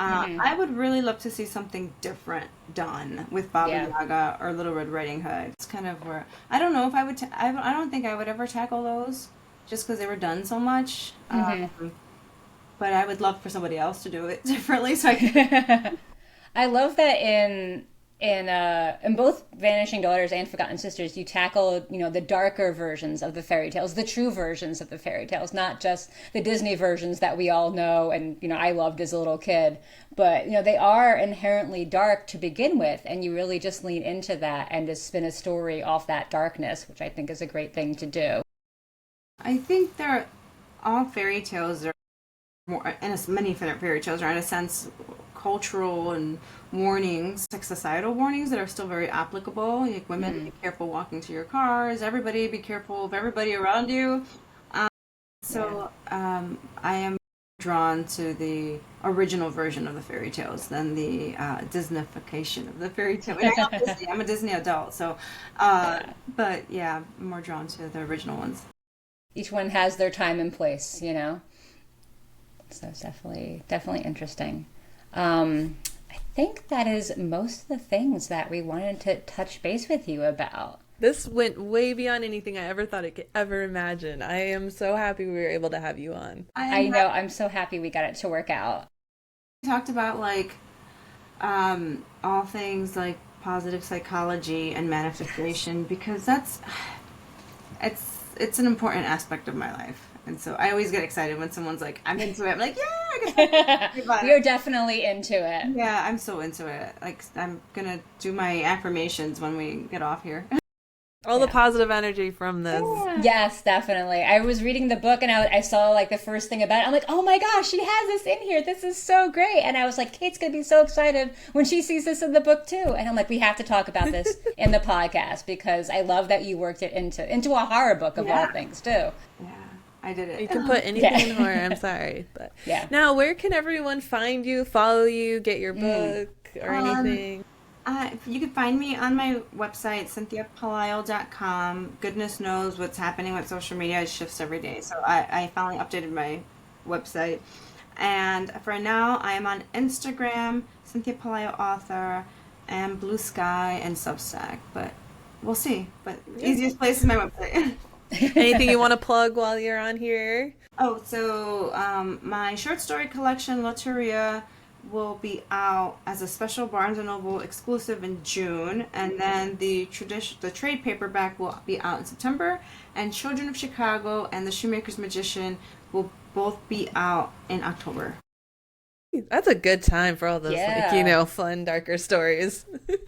I would really love to see something different done with Baba Yeah. Yaga or Little Red Riding Hood. It's kind of where I don't know if I would. I don't think I would ever tackle those just because they were done so much. But I would love for somebody else to do it differently, so I can. I love that in both Vanishing Daughters and Forgotten Sisters, you tackle the darker versions of the fairy tales, the true versions of the fairy tales, not just the Disney versions that we all know and I loved as a little kid, but they are inherently dark to begin with, and you really just lean into that and just spin a story off that darkness, which I think is a great thing to do. I think they're all fairy tales are more, and as many fairy tales are in a sense cultural and warnings, like societal warnings that are still very applicable. Like women, be careful walking to your cars. Everybody, be careful of everybody around you. Yeah. I am drawn to the original version of the fairy tales than the Disneyfication of the fairy tale. And I love Disney. I'm a Disney adult, so Yeah. but yeah, I'm more drawn to the original ones. Each one has their time and place. So it's definitely interesting. I think that is most of the things that we wanted to touch base with you about. This went way beyond anything I ever thought I could ever imagine. I am so happy we were able to have you on. I know, I'm so happy we got it to work out. Talked about like all things like positive psychology and manifestation because it's an important aspect of my life. And so I always get excited when someone's like, I'm into it. I'm like, yeah, I guess I can about You're it. definitely into it. Yeah, I'm so into it. Like, I'm gonna do my affirmations when we get off here. All the Yeah. positive energy from this. Yes, definitely. I was reading the book and I saw like the first thing about it. I'm like, oh my gosh, she has this in here. This is so great. And I was like, Kate's going to be so excited when she sees this in the book too. And I'm like, we have to talk about this in the podcast because I love that you worked it into a horror book of all Yeah. things too. Yeah, I did You it. can put anything Yeah. in horror. I'm sorry, but Yeah. now where can everyone find you, follow you, get your book or anything? You can find me on my website, cynthiapelayo.com. Goodness knows what's happening with social media. It shifts every day. So I finally updated my website. And for now, I am on Instagram, Cynthia Pelayo Author, and Blue Sky and Substack. But we'll see. But easiest place is my website. Anything you want to plug while you're on here? Oh, so my short story collection, Lotteria, will be out as a special Barnes& and Noble exclusive in June, and then the trade paperback will be out in September, and Children of Chicago and The Shoemaker's Magician will both be out in October. That's a good time for all those, like, Yeah. fun, darker stories.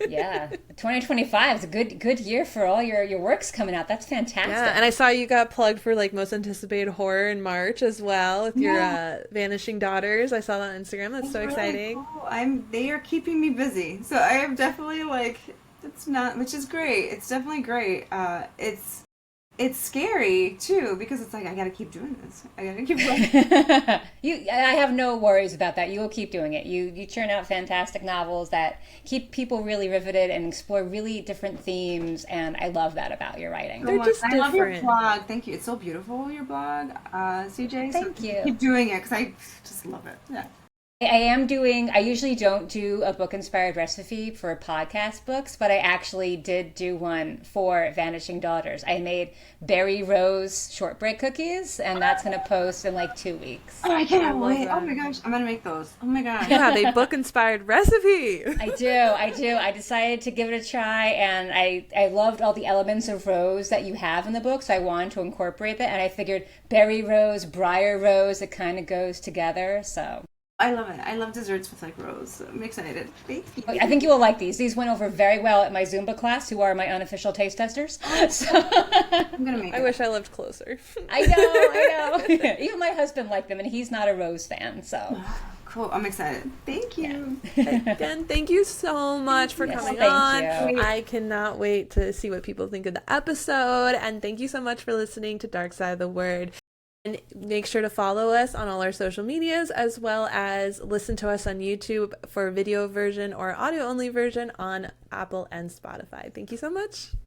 Yeah. 2025 is a good year for all your works coming out. That's Yeah, and fantastic. I saw you got plugged for like most anticipated horror in March as well with your Yeah, Vanishing Daughters. I saw that on Instagram. That's it's so really exciting. cool. They are keeping me busy. So I am definitely like, it's not, which is great. It's definitely great. It's scary too because it's like I gotta keep doing this. I gotta keep writing. I have no worries about that. You will keep doing it. You churn out fantastic novels that keep people really riveted and explore really different themes, and I love that about your writing. So They're much. just I love your different. blog. Thank you. It's so beautiful, your blog, CJ. So Thank you. keep doing it because I just love it. Yeah. I usually don't do a book inspired recipe for podcast books, but I actually did do one for Vanishing Daughters. I made berry rose shortbread cookies, and that's going to post in like 2 weeks. Oh, I I cannot love wait. Oh my that. gosh, I'm gonna make those. Oh my gosh. You have a book inspired recipe. I do. I decided to give it a try, and I loved all the elements of rose that you have in the book, so I wanted to incorporate that, and I figured berry rose, briar rose, it kind of goes together, so. I love it. I love desserts with like rose. So I'm excited. Thank I you. think you will like these. These went over very well at my Zumba class, who are my unofficial taste testers. So I'm gonna make I it. wish I lived closer. I know. Even my husband liked them, and he's not a rose fan. So Cool. I'm excited. Thank you. Again, thank you so much for yes, coming thank on. you. I cannot wait to see what people think of the episode. And thank you so much for listening to Dark Side of the Word. And make sure to follow us on all our social medias, as well as listen to us on YouTube for video version or audio only version on Apple and Spotify. Thank you so much.